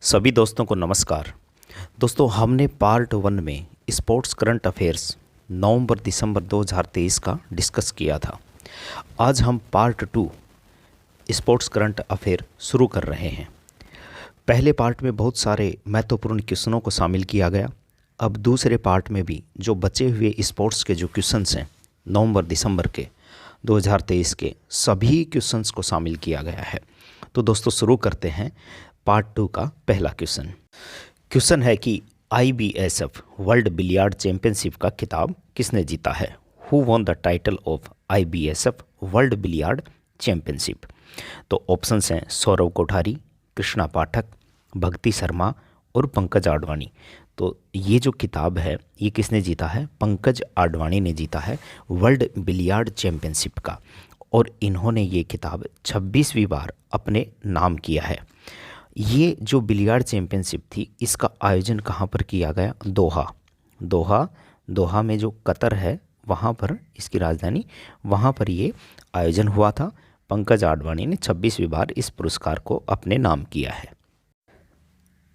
सभी दोस्तों को नमस्कार। दोस्तों, हमने पार्ट 1 में स्पोर्ट्स करंट अफेयर्स नवंबर दिसंबर 2023 का डिस्कस किया था। आज हम पार्ट 2 स्पोर्ट्स करंट अफेयर शुरू कर रहे हैं। पहले पार्ट में बहुत सारे महत्वपूर्ण क्वेश्चनों को शामिल किया गया। अब दूसरे पार्ट में भी जो बचे हुए स्पोर्ट्स के जो क्वेश्चंस हैं नवंबर दिसंबर के 2023 के सभी क्वेश्चंस को शामिल किया गया है। तो दोस्तों, शुरू करते हैं पार्ट 2 का पहला क्वेश्चन है कि IBSF वर्ल्ड बिलियर्ड चैंपियनशिप का खिताब किसने जीता है? Who won the title of IBSF world billiard championship? तो ऑप्शंस हैं सौरव कोठारी, कृष्णा पाठक, भक्ति शर्मा और पंकज आडवाणी। तो ये जो किताब है ये किसने जीता है? पंकज आडवाणी ने जीता है वर्ल्ड बिलियर्ड चैंपियनशिप का, और इन्होंने ये किताब 26वीं बार अपने नाम किया है। ये जो बिलियर्ड चैंपियनशिप थी इसका आयोजन कहाँ पर किया गया? दोहा में जो कतर है वहाँ पर, इसकी राजधानी, वहाँ पर ये आयोजन हुआ था। पंकज आडवाणी ने 26वीं बार इस पुरस्कार को अपने नाम किया है।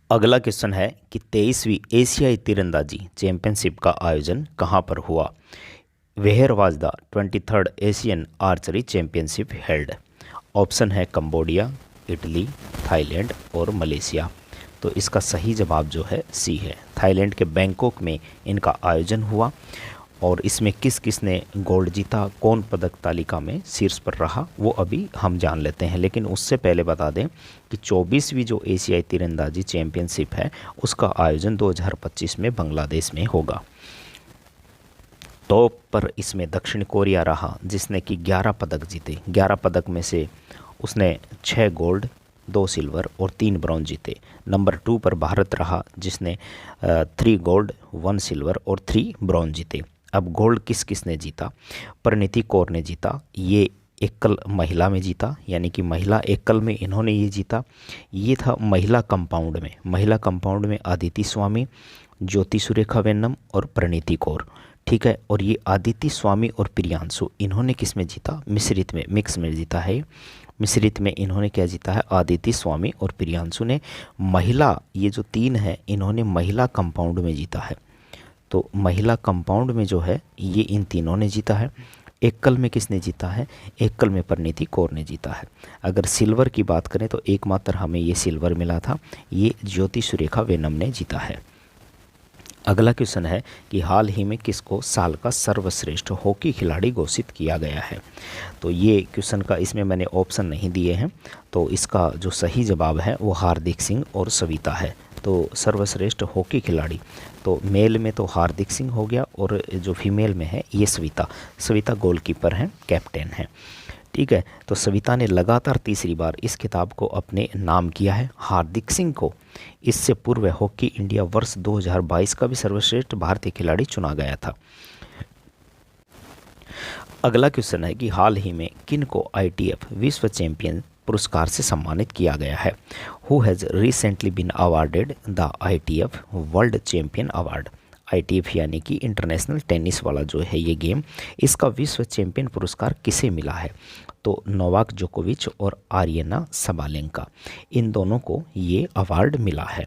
अगला क्वेश्चन है कि 23वीं एशियाई तीरंदाजी चैंपियनशिप का आयोजन कहाँ पर हुआ? Where was the 23rd Asian archery championship held? Option है कंबोडिया, इटली, थाईलैंड और मलेशिया। तो इसका सही जवाब जो है सी है, थाईलैंड के बैंकॉक में इनका आयोजन हुआ। और इसमें किस किस ने गोल्ड जीता, कौन पदक तालिका में शीर्ष पर रहा, वो अभी हम जान लेते हैं। लेकिन उससे पहले बता दें कि 24वीं जो एशियाई तीरंदाजी चैंपियनशिप है उसका आयोजन 2025 में बांग्लादेश में होगा। टॉप पर इसमें दक्षिण कोरिया रहा जिसने कि 11 पदक जीते। 11 पदक में से उसने 6 गोल्ड, 2 सिल्वर और 3 ब्रॉन्ज जीते। नंबर 2 पर भारत रहा जिसने 3 गोल्ड, 1 सिल्वर और 3 ब्रॉन्ज जीते। अब गोल्ड किस किस ने जीता? परिणीति कौर ने जीता, ये एकल महिला में जीता, यानी कि महिला एकल में इन्होंने ये जीता। ये था महिला कंपाउंड में आदिति स्वामी, ज्योति सुरेखा वेन्नम और परिणीति कौर, ठीक है। और ये आदिति स्वामी और प्रियांशु इन्होंने किस में जीता? मिश्रित में, मिक्स में जीता है। मिश्रित में इन्होंने क्या जीता है? आदिति स्वामी और प्रियांशु ने। महिला ये जो 3 है इन्होंने महिला कंपाउंड में जीता है। तो महिला कंपाउंड में जो है ये इन तीनों ने जीता है। एकल में किसने जीता है? एकल में परिणीति कौर ने जीता है। अगर सिल्वर की बात करें तो एकमात्र हमें ये सिल्वर मिला था, ये ज्योति सुरेखा वेन्नम ने जीता है। अगला क्वेश्चन है कि हाल ही में किसको साल का सर्वश्रेष्ठ हॉकी खिलाड़ी घोषित किया गया है? तो ये क्वेश्चन का इसमें मैंने ऑप्शन नहीं दिए हैं, तो इसका जो सही जवाब है वो हार्दिक सिंह और सविता है। तो सर्वश्रेष्ठ हॉकी खिलाड़ी तो मेल में तो हार्दिक सिंह हो गया, और जो फीमेल में है ये सविता गोलकीपर हैं, कैप्टन हैं, ठीक है। तो सविता ने लगातार तीसरी बार इस खिताब को अपने नाम किया है। हार्दिक सिंह को इससे पूर्व हॉकी इंडिया वर्ष 2022 का भी सर्वश्रेष्ठ भारतीय खिलाड़ी चुना गया था। अगला क्वेश्चन है कि हाल ही में किन को ITF विश्व चैंपियन पुरस्कार से सम्मानित किया गया है? Who has recently been awarded the ITF world champion award? ITF यानी कि इंटरनेशनल टेनिस वाला जो है ये गेम, इसका विश्व चैंपियन पुरस्कार किसे मिला है? तो नोवाक जोकोविच और आर्यना सबालेंका, इन दोनों को ये अवार्ड मिला है।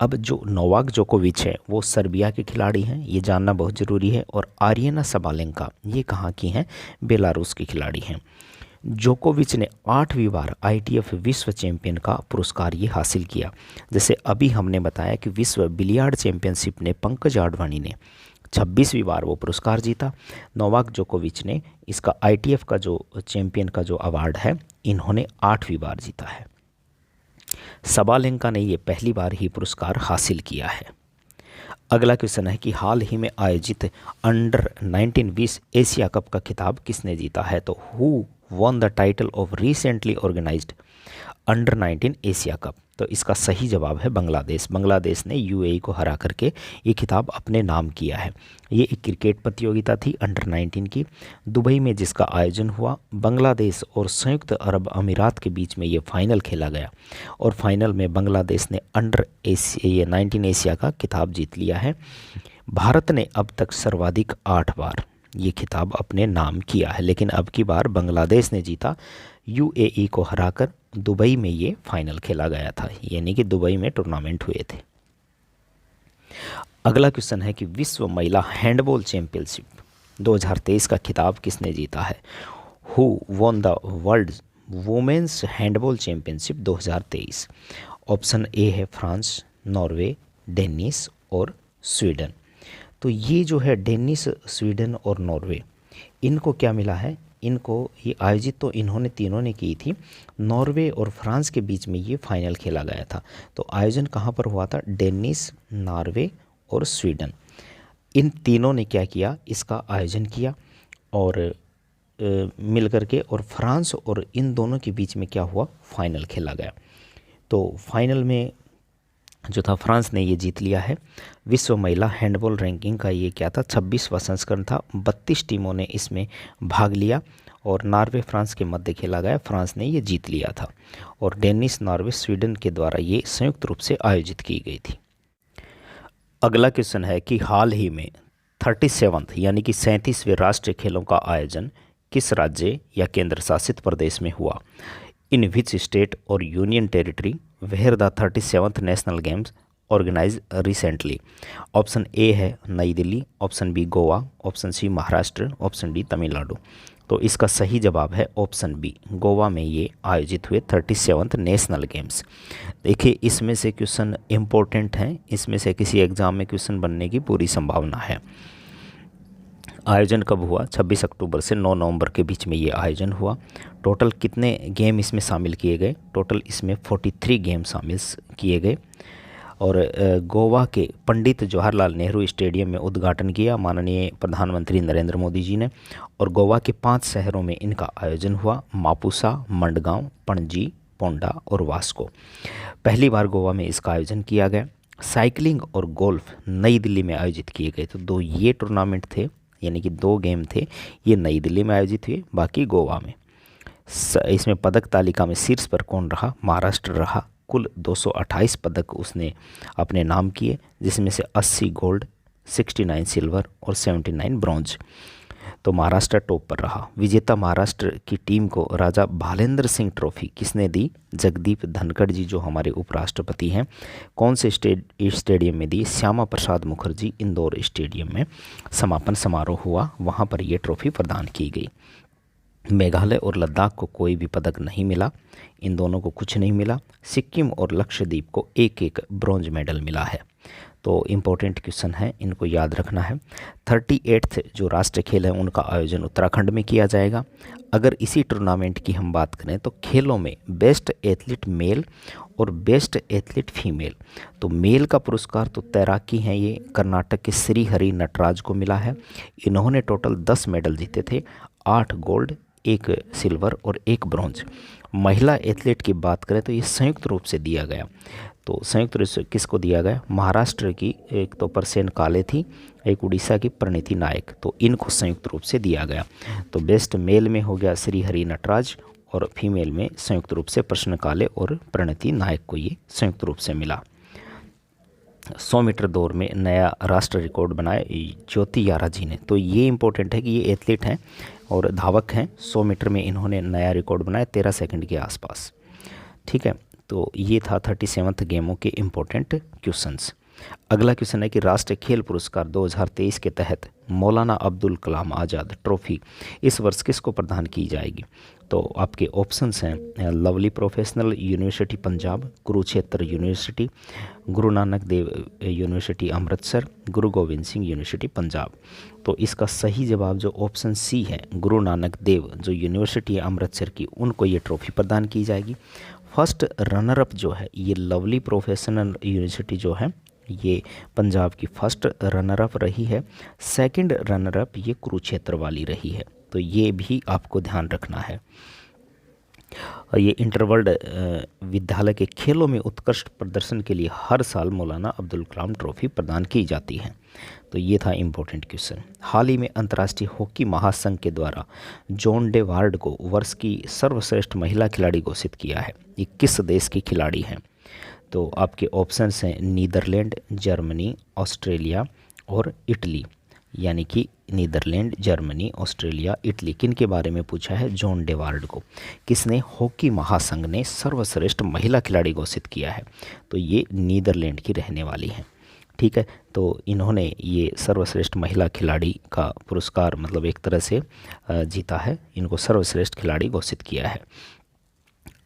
अब जो नोवाक जोकोविच है वो सर्बिया के खिलाड़ी हैं, ये जानना बहुत ज़रूरी है। और आर्यना सबालेंका ये कहाँ की हैं? बेलारूस की खिलाड़ी हैं। जोकोविच ने 8वीं बार ITF विश्व चैंपियन का पुरस्कार ये हासिल किया। जैसे अभी हमने बताया कि विश्व बिलियर्ड चैंपियनशिप ने पंकज आडवाणी ने 26वीं बार वो पुरस्कार जीता। नोवाक जोकोविच ने इसका ITF का जो चैंपियन का जो अवार्ड है इन्होंने 8वीं बार जीता है। सबालेंका ने ये पहली बार ही पुरस्कार हासिल किया है। अगला क्वेश्चन है कि हाल ही में आयोजित अंडर 19 20 एशिया कप का खिताब किसने जीता है? तो who won the title of recently organised under 19 Asia cup? तो इसका सही जवाब है बांग्लादेश ने UAE को हरा करके ये खिताब अपने नाम किया है। ये एक क्रिकेट प्रतियोगिता थी अंडर 19 की, दुबई में जिसका आयोजन हुआ। बांग्लादेश और संयुक्त अरब अमीरात के बीच में ये फाइनल खेला गया, और फाइनल में बांग्लादेश ने अंडर 19 एशिया का खिताब जीत लिया है। भारत ने अब तक सर्वाधिक 8 बार ये खिताब अपने नाम किया है, लेकिन अब की बार बांग्लादेश ने जीता UAE को हराकर दुबई में ये फाइनल खेला गया था, यानी कि दुबई में टूर्नामेंट हुए थे। अगला क्वेश्चन है कि विश्व महिला हैंडबॉल चैंपियनशिप 2023 का खिताब किसने जीता है? Who won the world women's handball championship 2023? Option A है फ्रांस, नॉर्वे, डेनिस और स्वीडन। तो ये जो है डेनिस, स्वीडन और नॉर्वे, इनको क्या मिला है? इनको ये आयोजित तो इन्होंने तीनों ने की थी। नॉर्वे और फ्रांस के बीच में ये फाइनल खेला गया था। तो आयोजन कहाँ पर हुआ था? डेनिस, नॉर्वे और स्वीडन, इन तीनों ने क्या किया? इसका आयोजन किया और मिल करके, और फ्रांस और इन दोनों के बीच में क्या हुआ? फाइनल खेला गया। तो फाइनल में जो था फ्रांस ने ये जीत लिया है। विश्व महिला हैंडबॉल रैंकिंग का ये क्या था? 26वां संस्करण था। 32 टीमों ने इसमें भाग लिया और नॉर्वे फ्रांस के मध्य खेला गया। फ्रांस ने ये जीत लिया था और डेनिस, नॉर्वे, स्वीडन के द्वारा ये संयुक्त रूप से आयोजित की गई थी। अगला क्वेश्चन है कि हाल ही में 37th यानी कि 37वें राष्ट्रीय खेलों का आयोजन किस राज्य या केंद्र शासित प्रदेश में हुआ? इन विच स्टेट और union territory where the 37th national games organise recently? Option A है नई Delhi, option B Goa, option C Maharashtra, option D Tamil Nadu. तो इसका सही जवाब है ऑप्शन बी, गोवा में ये आयोजित हुए 37th नेशनल गेम्स। देखिए इसमें से क्वेश्चन इम्पोर्टेंट हैं, इसमें से किसी एग्ज़ाम में क्वेश्चन बनने की पूरी संभावना है। आयोजन कब हुआ? 26 अक्टूबर से 9 नवंबर के बीच में ये आयोजन हुआ। टोटल कितने गेम इसमें शामिल किए गए? टोटल इसमें 43 गेम शामिल किए गए और गोवा के पंडित जवाहरलाल नेहरू स्टेडियम में उद्घाटन किया माननीय प्रधानमंत्री नरेंद्र मोदी जी ने। और गोवा के 5 शहरों में इनका आयोजन हुआ: मापुसा, मंडगांव, पणजी, पोंडा और वास्को। पहली बार गोवा में इसका आयोजन किया गया। साइकिलिंग और गोल्फ नई दिल्ली में आयोजित किए गए। तो 2 ये टूर्नामेंट थे, यानी कि 2 गेम थे, ये नई दिल्ली में आयोजित हुए, बाकी गोवा में। इसमें पदक तालिका में शीर्ष पर कौन रहा? महाराष्ट्र रहा। कुल 228 पदक उसने अपने नाम किए, जिसमें से 80 गोल्ड, 69 सिल्वर और 79 ब्रॉन्ज। तो महाराष्ट्र टॉप पर रहा। विजेता महाराष्ट्र की टीम को राजा भालेंद्र सिंह ट्रॉफी किसने दी? जगदीप धनखड़ जी, जो हमारे उपराष्ट्रपति हैं। कौन से स्टेडियम में दी? श्यामा प्रसाद मुखर्जी इंदौर स्टेडियम में समापन समारोह हुआ, वहाँ पर यह ट्रॉफी प्रदान की गई। मेघालय और लद्दाख को कोई भी पदक नहीं मिला, इन दोनों को कुछ नहीं मिला। सिक्किम और लक्षद्वीप को एक एक ब्रॉन्ज मेडल मिला है। तो इम्पोर्टेंट क्वेश्चन है, इनको याद रखना है। 38th जो राष्ट्रीय खेल है उनका आयोजन उत्तराखंड में किया जाएगा। अगर इसी टूर्नामेंट की हम बात करें तो खेलों में बेस्ट एथलीट मेल और बेस्ट एथलीट फीमेल, तो मेल का पुरस्कार तो तैराकी हैं, ये कर्नाटक के श्री हरि नटराज को मिला है। इन्होंने टोटल 10 मेडल जीते थे, 8 गोल्ड, 1 सिल्वर और 1 ब्रॉन्ज। महिला एथलीट की बात करें तो ये संयुक्त रूप से दिया गया। तो संयुक्त रूप से किसको दिया गया? महाराष्ट्र की एक तो परसेन काले थी, एक उड़ीसा की प्रणीति नायक, तो इनको संयुक्त रूप से दिया गया। तो बेस्ट मेल में हो गया श्री हरि नटराज और फीमेल में संयुक्त रूप से प्रश्न काले और प्रणीति नायक को ये संयुक्त रूप से मिला। 100 मीटर दौड़ में नया राष्ट्र रिकॉर्ड बनाया ज्योति यारा जी ने। तो ये इंपॉर्टेंट है कि ये एथलीट हैं और धावक हैं। 100 मीटर में इन्होंने नया रिकॉर्ड बनाया 13 सेकंड के आसपास। ठीक है, तो ये था 37th गेमों के इम्पोर्टेंट क्वेश्चंस। अगला क्वेश्चन है कि राष्ट्रीय खेल पुरस्कार 2023 के तहत मौलाना अब्दुल कलाम आज़ाद ट्रॉफी इस वर्ष किसको प्रदान की जाएगी? तो आपके ऑप्शंस हैं lovely professional university Punjab, Kurukshetra university, Guru Nanak Dev university Amritsar, गुरु गोविंद सिंह यूनिवर्सिटी पंजाब। तो इसका सही जवाब जो ऑप्शन सी है, गुरु नानक देव जो यूनिवर्सिटी है अमृतसर की, उनको ये ट्रॉफी प्रदान की जाएगी। फर्स्ट रनरअप जो है ये लवली प्रोफेशनल यूनिवर्सिटी जो है ये पंजाब की फर्स्ट रनरअप रही है। सेकंड रनरअप ये कुरुक्षेत्र वाली रही है, तो ये भी आपको ध्यान रखना है। ये इंटरवर्ल्ड विद्यालय के खेलों में उत्कृष्ट प्रदर्शन के लिए हर साल मौलाना अब्दुल कलाम ट्रॉफी प्रदान की जाती है। तो ये था इम्पोर्टेंट क्वेश्चन। हाल ही में अंतर्राष्ट्रीय हॉकी महासंघ के द्वारा जॉन डे वार्ड को वर्ष की सर्वश्रेष्ठ महिला खिलाड़ी घोषित किया है। ये किस देश की खिलाड़ी हैं? तो आपके ऑप्शंस हैं नीदरलैंड, जर्मनी, ऑस्ट्रेलिया और इटली। यानी कि नीदरलैंड, जर्मनी, ऑस्ट्रेलिया, इटली। किन के बारे में पूछा है? जॉन डेवार्ड को। किसने? हॉकी महासंघ ने सर्वश्रेष्ठ महिला खिलाड़ी घोषित किया है, तो ये नीदरलैंड की रहने वाली हैं। ठीक है, तो इन्होंने ये सर्वश्रेष्ठ महिला खिलाड़ी का पुरस्कार मतलब एक तरह से जीता है, इनको सर्वश्रेष्ठ खिलाड़ी घोषित किया है।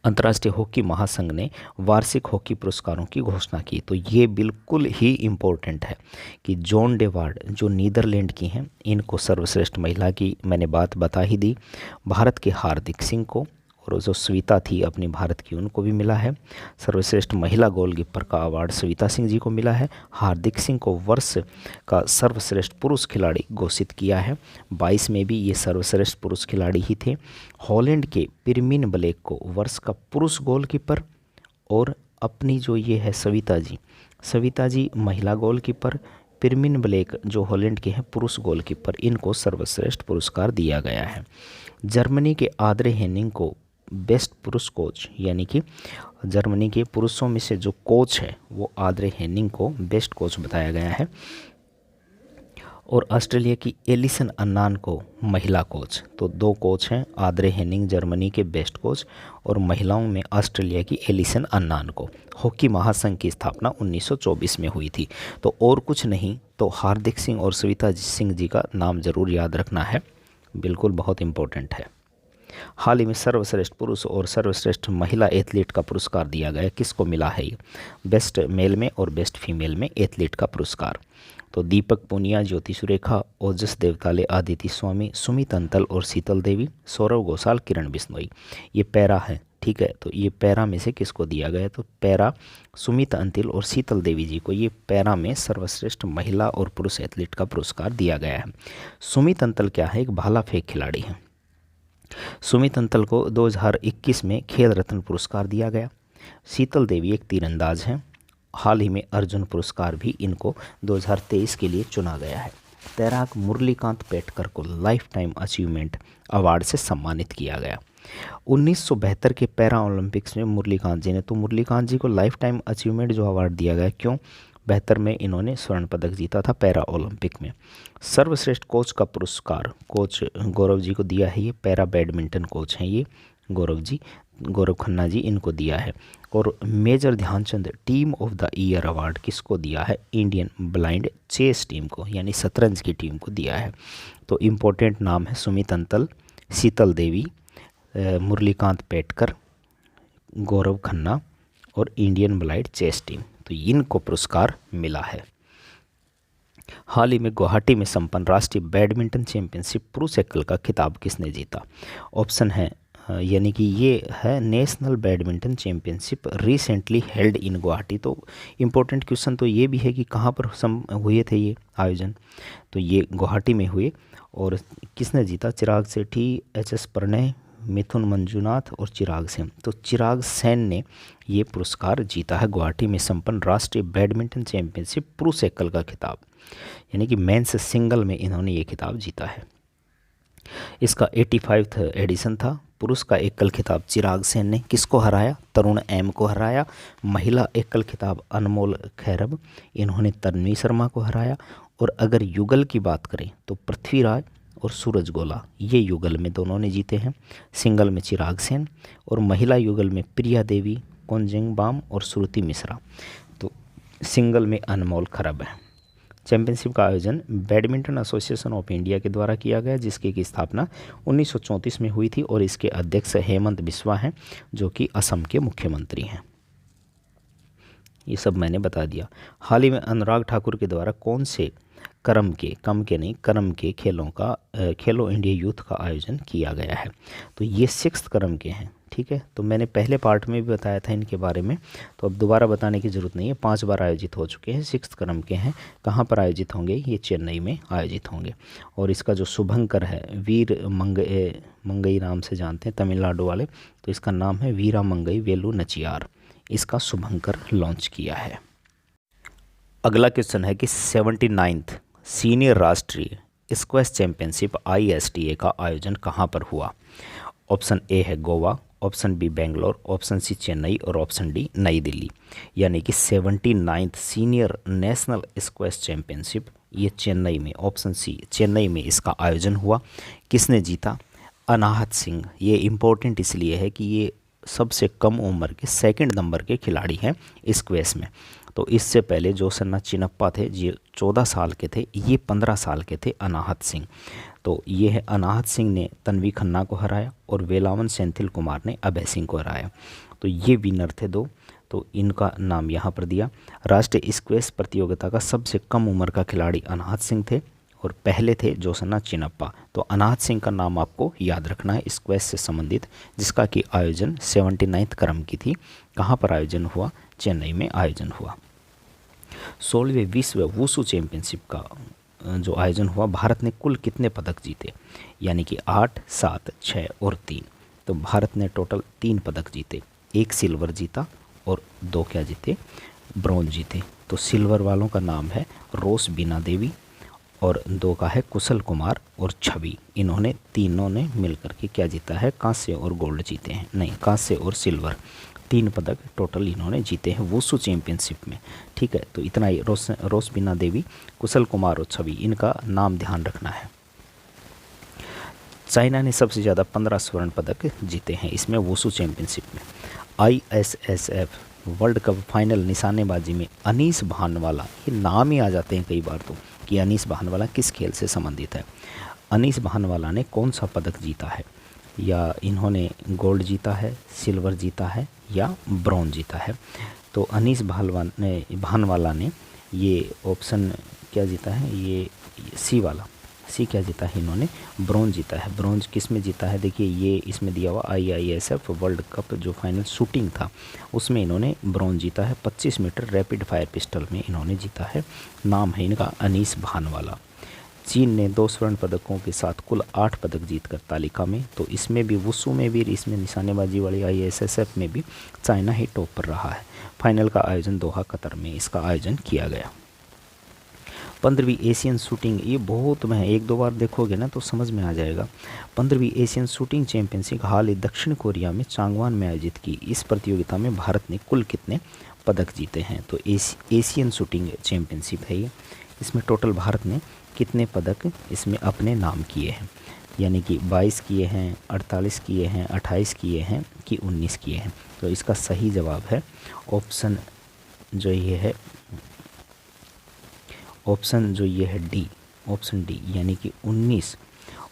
अंतर्राष्ट्रीय हॉकी महासंघ ने वार्षिक हॉकी पुरस्कारों की घोषणा की, तो ये बिल्कुल ही इम्पोर्टेंट है कि जॉन डेवार्ड जो नीदरलैंड की हैं, इनको सर्वश्रेष्ठ महिला की मैंने बात बता ही दी। भारत के हार्दिक सिंह को, और जो सविता थी अपनी भारत की, उनको भी मिला है। सर्वश्रेष्ठ महिला गोलकीपर का अवार्ड सविता सिंह जी को मिला है। हार्दिक सिंह को वर्ष का सर्वश्रेष्ठ पुरुष खिलाड़ी घोषित किया है। 22 में भी ये सर्वश्रेष्ठ पुरुष खिलाड़ी ही थे। हॉलैंड के पिरमिन ब्लेक को वर्ष का पुरुष गोलकीपर, और अपनी जो ये है सविता जी महिला गोलकीपर, पिरमिन ब्लेक जो हॉलैंड के हैं पुरुष गोलकीपर, इनको सर्वश्रेष्ठ पुरस्कार दिया गया है। जर्मनी के आद्रे हेनिंग को बेस्ट पुरुष कोच, यानी कि जर्मनी के पुरुषों में से जो कोच है वो आद्रे हेनिंग को बेस्ट कोच बताया गया है। और ऑस्ट्रेलिया की एलिसन अन्नान को महिला कोच। तो 2 कोच हैं, आद्रे हेनिंग जर्मनी के बेस्ट कोच, और महिलाओं में ऑस्ट्रेलिया की एलिसन अन्नान को। हॉकी महासंघ की स्थापना 1924 में हुई थी। तो और कुछ नहीं, तो हार्दिक सिंह और सविता सिंह जी का नाम ज़रूर याद रखना है, बिल्कुल बहुत इम्पोर्टेंट है। हाल ही में सर्वश्रेष्ठ पुरुष और सर्वश्रेष्ठ महिला एथलीट का पुरस्कार दिया गया। किसको मिला है ये? बेस्ट मेल में और बेस्ट फीमेल में एथलीट का पुरस्कार। तो दीपक पुनिया, ज्योति सुरेखा, ओजस देवताले, आदिति स्वामी, सुमित अंतल और शीतल देवी, सौरव घोषाल, किरण बिश्नोई। ये पैरा है, ठीक है, तो ये पैरा में से किसको दिया गया? तो पैरा सुमित अंतिल और शीतल देवी जी को ये पैरा में सर्वश्रेष्ठ महिला और पुरुष एथलीट का पुरस्कार दिया गया है। सुमित अंतल क्या है? एक भाला फेंक खिलाड़ी है। सुमित अंतल को 2021 में खेल रत्न पुरस्कार दिया गया। शीतल देवी एक तीरंदाज हैं। हाल ही में अर्जुन पुरस्कार भी इनको 2023 के लिए चुना गया है। तैराक मुरलीकांत पेटकर को लाइफ टाइम अचीवमेंट अवार्ड से सम्मानित किया गया। 1972 के पैरा ओलंपिक्स में मुरलीकांत जी ने, तो मुरलीकांत जी को लाइफ टाइम अचीवमेंट जो अवार्ड दिया गया, क्यों? 72 में इन्होंने स्वर्ण पदक जीता था पैरा ओलंपिक में। सर्वश्रेष्ठ कोच का पुरस्कार कोच गौरव जी को दिया है। ये पैरा बैडमिंटन कोच हैं, ये गौरव खन्ना जी, इनको दिया है। और major Dhyanchand team of the year award किसको दिया है? इंडियन ब्लाइंड चेस टीम को, यानी शतरंज की टीम को दिया है। तो इम्पोर्टेंट नाम है सुमित अंतल, शीतल देवी, मुरलीकांत पेटकर, गौरव खन्ना और इंडियन ब्लाइंड चेस टीम, तो इनको पुरस्कार मिला है। हाल ही में गुवाहाटी में संपन्न राष्ट्रीय बैडमिंटन चैंपियनशिप पुरुष एकल का खिताब किसने जीता? ऑप्शन है, यानी कि ये है national badminton championship recently held in Guwahati. तो इम्पोर्टेंट क्वेश्चन तो ये भी है कि कहाँ पर हुए थे ये आयोजन? तो ये गुवाहाटी में हुए। और किसने जीता? चिराग सेठी, HS प्रणय, मिथुन मंजुनाथ और चिराग सेन। तो चिराग सेन ने ये पुरस्कार जीता है। गुवाहाटी में संपन्न राष्ट्रीय बैडमिंटन चैंपियनशिप पुरुष एकल का खिताब, यानी कि मेंस सिंगल में इन्होंने ये खिताब जीता है। इसका 85वां एडिशन था। पुरुष का एकल खिताब चिराग सेन ने किसको हराया? तरुण M को हराया। महिला एकल खिताब अनमोल खैरब, इन्होंने तन्वी शर्मा को हराया। और अगर युगल की बात करें तो पृथ्वीराज और सूरज गोला, ये युगल में दोनों ने जीते हैं। सिंगल में चिराग सेन, और महिला युगल में प्रिया देवी, कोंजिंग बाम और श्रुति मिश्रा। तो सिंगल में अनमोल खरब है। चैंपियनशिप का आयोजन बैडमिंटन एसोसिएशन ऑफ इंडिया के द्वारा किया गया, जिसकी की स्थापना 1934 में हुई थी, और इसके अध्यक्ष हेमंत बिस्वा हैं, जो कि असम के मुख्यमंत्री हैं। ये सब मैंने बता दिया। हाल ही में अनुराग ठाकुर के द्वारा कौन से क्रम के खेलो इंडिया यूथ का आयोजन किया गया है? तो ये 6th क्रम के हैं, ठीक है। तो मैंने पहले पार्ट में भी बताया था इनके बारे में, तो अब दोबारा बताने की ज़रूरत नहीं है। 5 बार आयोजित हो चुके हैं, 6th क्रम के हैं। कहाँ पर आयोजित होंगे? ये चेन्नई में आयोजित होंगे। और इसका जो शुभंकर है, वीर मंगई नाम से जानते हैं तमिलनाडु वाले, तो इसका नाम है वीरा मंगई वेलू नचियार। इसका शुभंकर लॉन्च किया है। अगला क्वेश्चन है कि 79th सीनियर राष्ट्रीय स्क्वैश चैंपियनशिप ISTA का आयोजन कहाँ पर हुआ? ऑप्शन ए है Goa, option B Bangalore, option C Chennai और ऑप्शन डी नई दिल्ली। यानी कि 79th senior national squash championship ये चेन्नई में, ऑप्शन सी चेन्नई में इसका आयोजन हुआ। किसने जीता? अनाहत सिंह। ये इम्पोर्टेंट इसलिए है कि ये सबसे कम उम्र के सेकंड नंबर के खिलाड़ी हैं स्क्वैश में। तो इससे पहले जोसन्ना चिनप्पा थे, ये 14 साल के थे, ये 15 साल के थे अनाहत सिंह। तो ये है अनाहत सिंह ने तन्वी खन्ना को हराया और वेलावन सेंथिल कुमार ने अभय सिंह को हराया। तो ये विनर थे दो, तो इनका नाम यहाँ पर दिया। राष्ट्रीय स्क्वैश प्रतियोगिता का सबसे कम उम्र का खिलाड़ी अनाहत सिंह थे और पहले थे जोसन्ना चिनप्पा। तो अनाहत सिंह का नाम आपको याद रखना है स्क्वैश से संबंधित, जिसका कि आयोजन 79th क्रम की थी। कहाँ पर आयोजन हुआ? चेन्नई में आयोजन हुआ। 16वें विश्व वुशु चैंपियनशिप का जो आयोजन हुआ, भारत ने कुल कितने पदक जीते? यानी कि 8, 7, 6 और 3। तो भारत ने टोटल 3 पदक जीते, 1 सिल्वर जीता और 2 क्या जीते? ब्रॉन्ज जीते। तो सिल्वर वालों का नाम है रोस बीना देवी और 2 का है कुशल कुमार और छवि। इन्होंने तीनों ने मिलकर के क्या जीता है? कांस्य और गोल्ड जीते हैं, नहीं कांस्य और सिल्वर, 3 पदक टोटल इन्होंने जीते हैं वुशु चैंपियनशिप में। ठीक है, तो इतना ही। रोस बीना देवी, कुशल कुमार और छवि, इनका नाम ध्यान रखना है। चाइना ने सबसे ज़्यादा 15 स्वर्ण पदक जीते हैं इसमें वुशु चैंपियनशिप में। ISSF वर्ल्ड कप फाइनल निशानेबाजी में अनीस भानवाला, ये नाम ही आ जाते हैं कई बार तो कि अनीस भानवाला किस खेल से संबंधित है। अनीस भानवाला ने कौन सा पदक जीता है? या इन्होंने गोल्ड जीता है, सिल्वर जीता है या ब्रॉन्ज जीता है? तो अनीस भानवाला ने ये ऑप्शन क्या जीता है? ये सी वाला, सी क्या जीता है? इन्होंने ब्रॉन्ज जीता है। ब्रॉन्ज किस में जीता है? देखिए ये इसमें दिया हुआ IISF वर्ल्ड कप जो फाइनल शूटिंग था उसमें इन्होंने ब्रॉन्ज जीता है। 25 मीटर रैपिड फायर पिस्टल में इन्होंने जीता है। नाम है इनका अनीस भानवाला। चीन ने 2 स्वर्ण पदकों के साथ कुल 8 पदक जीतकर तालिका में, तो इसमें भी वुशु में भी, इसमें निशानेबाजी वाली ISSF में भी चाइना ही टॉप पर रहा है। फाइनल का आयोजन दोहा कतर में इसका आयोजन किया गया। 15वीं एशियन शूटिंग, ये बहुत में 1-2 बार देखोगे ना तो समझ में आ जाएगा। 15वीं एशियन शूटिंग चैंपियनशिप हाल ही दक्षिण कोरिया में चांगवान में आयोजित की। इस प्रतियोगिता में भारत ने कुल कितने पदक जीते हैं? तो एशियन शूटिंग चैंपियनशिप है ये। इसमें टोटल भारत ने कितने पदक इसमें अपने नाम किए हैं? यानी कि 22 किए हैं, 48 किए हैं, 28 किए हैं कि 19 किए हैं? तो इसका सही जवाब है ऑप्शन जो ये है, ऑप्शन जो ये है डी, ऑप्शन डी, यानी कि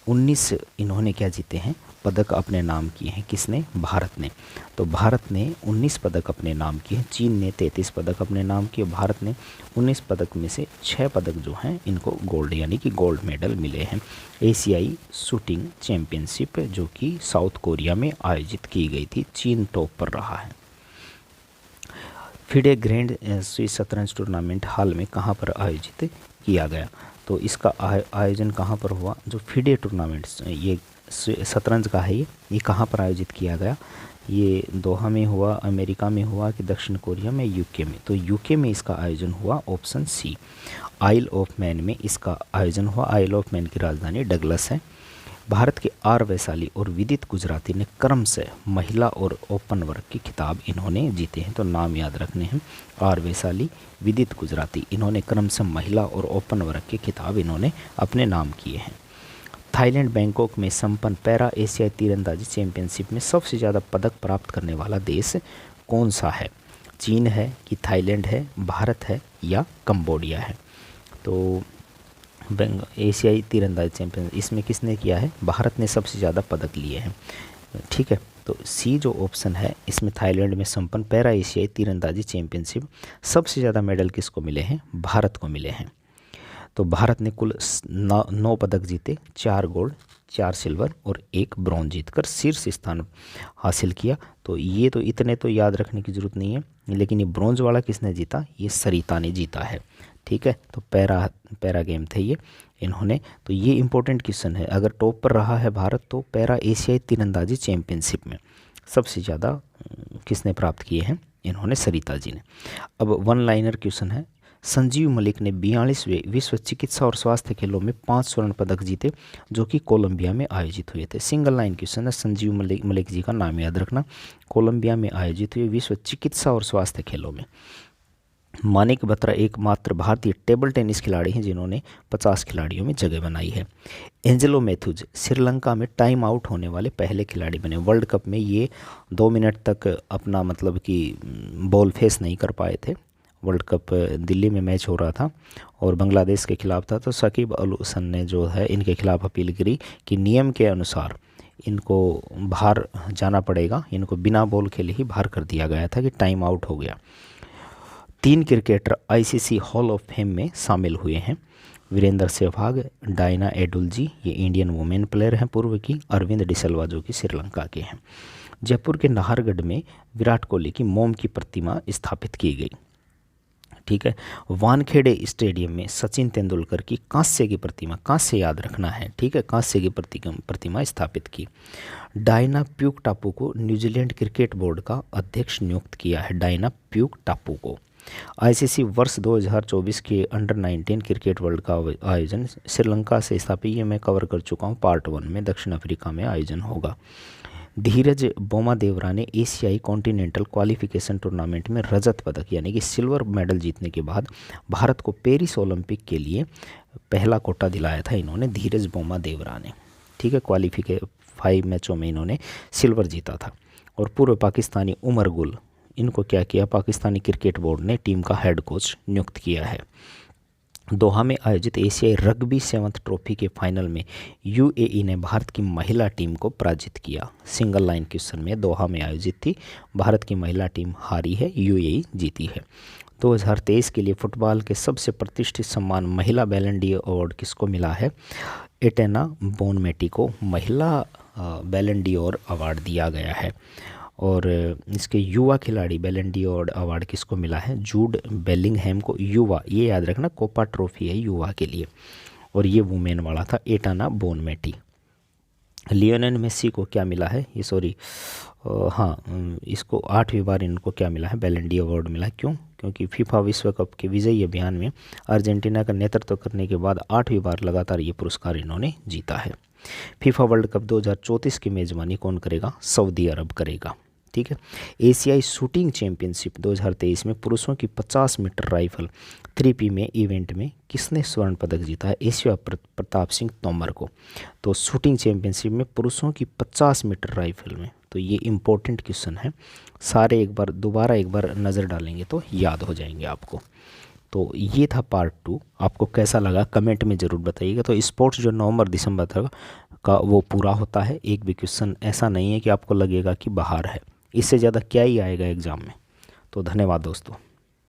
19 इन्होंने क्या जीते हैं? पदक अपने नाम किए हैं। किसने? भारत ने। तो भारत ने 19 पदक अपने नाम किए हैं। चीन ने 33 पदक अपने नाम किए। भारत ने 19 पदक में से 6 पदक जो हैं इनको गोल्ड यानी कि गोल्ड मेडल मिले हैं। एशियाई शूटिंग चैंपियनशिप जो कि साउथ कोरिया में आयोजित की गई थी, चीन टॉप पर रहा है। फिडे ग्रैंड स्विस शतरंज टूर्नामेंट हाल में कहाँ पर आयोजित किया गया? तो इसका आयोजन कहाँ पर हुआ? जो फिडे टूर्नामेंट ये शतरंज का है, ये कहाँ पर आयोजित किया गया? ये दोहा में हुआ, अमेरिका में हुआ कि दक्षिण कोरिया में, यूके में? तो यूके में इसका आयोजन हुआ, option C. Isle of Man में इसका आयोजन हुआ। आइल ऑफ मैन की राजधानी डगलस है। भारत के आर वैशाली और विदित गुजराती ने क्रम से महिला और ओपन वर्ग के खिताब इन्होंने जीते हैं। तो नाम याद रखने हैं, आर वैशाली, विदित गुजराती, इन्होंने क्रम से महिला और ओपन वर्ग के खिताब इन्होंने अपने नाम किए हैं। थाईलैंड बैंकॉक में संपन्न पैरा एशियाई तीरंदाजी चैंपियनशिप में सबसे ज़्यादा पदक प्राप्त करने वाला देश कौन सा है? चीन है कि थाईलैंड है, भारत है या कंबोडिया है? तो एशियाई तीरंदाजी चैंपियन इसमें किसने किया है? भारत ने सबसे ज़्यादा पदक लिए हैं। ठीक है, तो सी जो ऑप्शन है इसमें थाईलैंड में संपन्न पैरा एशियाई तीरंदाजी चैंपियनशिप सबसे ज़्यादा मेडल किसको मिले हैं? भारत को मिले हैं। तो भारत ने कुल 9 पदक जीते, 4 गोल्ड, 4 सिल्वर और 1 ब्रॉन्ज जीतकर शीर्ष स्थान हासिल किया। तो ये तो इतने तो याद रखने की ज़रूरत नहीं है, लेकिन ये ब्रॉन्ज वाला किसने जीता? ये सरिता ने जीता है। ठीक है, तो पैरा गेम थे ये इन्होंने। तो ये इंपॉर्टेंट क्वेश्चन है, अगर टॉप पर रहा है भारत तो पैरा एशियाई तीरंदाजी चैंपियनशिप में सबसे ज़्यादा किसने प्राप्त किए हैं? इन्होंने, सरिता जी ने। अब वन लाइनर क्वेश्चन है, संजीव मलिक ने 42वें विश्व चिकित्सा और स्वास्थ्य खेलों में 5 स्वर्ण पदक जीते जो कि कोलंबिया में आयोजित हुए थे। सिंगल लाइन क्वेश्चन है, संजीव मलिक जी का नाम याद रखना। कोलंबिया में आयोजित हुए विश्व चिकित्सा और स्वास्थ्य खेलों में मानिक बत्रा एकमात्र भारतीय टेबल टेनिस खिलाड़ी हैं जिन्होंने 50 खिलाड़ियों में जगह बनाई है। एंजेलो मैथ्यूज श्रीलंका में टाइम आउट होने वाले पहले खिलाड़ी बने। वर्ल्ड कप में ये 2 मिनट तक अपना मतलब कि बॉल फेस नहीं कर पाए थे। वर्ल्ड कप दिल्ली में मैच हो रहा था और बांग्लादेश के खिलाफ था, तो शकीब अल हसन ने जो है इनके खिलाफ अपील करी कि नियम के अनुसार इनको बाहर जाना पड़ेगा। इनको बिना बॉल खेले ही बाहर कर दिया गया था कि टाइम आउट हो गया। 3 cricketer ICC hall of fame में शामिल हुए हैं। वीरेंद्र सहवाग, डायना एडुलजी, ये इंडियन वुमेन प्लेयर हैं पूर्व की। अरविंद डिसल्वा जो कि श्रीलंका के हैं। जयपुर के नाहरगढ़ में विराट कोहली की मोम की प्रतिमा स्थापित की गई। ठीक है। वानखेड़े स्टेडियम में सचिन तेंदुलकर की कांस्य की प्रतिमा, कांस्य याद रखना है, ठीक है, कांस्य की प्रतिमा स्थापित की। डायना प्यूक टापू को न्यूजीलैंड क्रिकेट बोर्ड का अध्यक्ष नियुक्त किया है। डायना प्यूक टापू को। आईसीसी वर्ष 2024 के अंडर 19 क्रिकेट वर्ल्ड का आयोजन श्रीलंका से स्थापित, ये मैं कवर कर चुका हूँ पार्ट 1 में, दक्षिण अफ्रीका में आयोजन होगा। धीरज बोमादेवरा ने एशियाई कॉन्टिनेंटल क्वालिफिकेशन टूर्नामेंट में रजत पदक यानी कि सिल्वर मेडल जीतने के बाद भारत को पेरिस ओलंपिक के लिए पहला कोटा दिलाया था इन्होंने, धीरज बोमादेवरा ने। ठीक है। 5 मैचों में इन्होंने सिल्वर जीता था। और पूर्व पाकिस्तानी उमर गुल, इनको क्या किया, पाकिस्तानी क्रिकेट बोर्ड ने टीम का हेड कोच नियुक्त किया है। दोहा में आयोजित एशियाई रग्बी 7th ट्रॉफी के फाइनल में यूएई ने भारत की महिला टीम को पराजित किया। सिंगल लाइन क्वेश्चन में दोहा में आयोजित थी, भारत की महिला टीम हारी है, यूएई जीती है। 2023 के लिए फुटबॉल के सबसे प्रतिष्ठित सम्मान महिला बैलन डी अवार्ड किसको मिला है? एटेना बोनमेटी को महिला बैलन डी अवार्ड दिया गया है। और इसके युवा खिलाड़ी बैलन डी अवार्ड किसको मिला है? जूड बेलिंगहैम को। युवा, ये याद रखना, कोपा ट्रॉफी है युवा के लिए, और ये वुमेन वाला था, एटाना बोनमेटी। लियोनेल मेसी को क्या मिला है? ये सॉरी इसको 8वीं बार इनको क्या मिला है? बैलन डी अवार्ड मिला है। क्यों? क्योंकि फीफा विश्व कप के विजयी अभियान में अर्जेंटीना का नेतृत्व करने के बाद 8वीं बार लगातार ये पुरस्कार इन्होंने जीता है। फीफा वर्ल्ड कप 2034 की मेज़बानी कौन करेगा? सऊदी अरब करेगा। ठीक है। एशियाई शूटिंग चैंपियनशिप 2023 में पुरुषों की 50 मीटर राइफल 3P में इवेंट में किसने स्वर्ण पदक जीता है? एशिया प्रताप सिंह तोमर को। तो शूटिंग चैंपियनशिप में पुरुषों की 50 मीटर राइफल में, तो ये इम्पोर्टेंट क्वेश्चन है, सारे दोबारा एक बार नज़र डालेंगे तो याद हो जाएंगे आपको। तो ये था पार्ट 2। आपको कैसा लगा कमेंट में ज़रूर बताइएगा। तो स्पोर्ट्स जो नवंबर दिसंबर तक का वो पूरा होता है, एक भी क्वेश्चन ऐसा नहीं है कि आपको लगेगा कि बाहर है, इससे ज़्यादा क्या ही आएगा एग्ज़ाम में। तो धन्यवाद दोस्तों।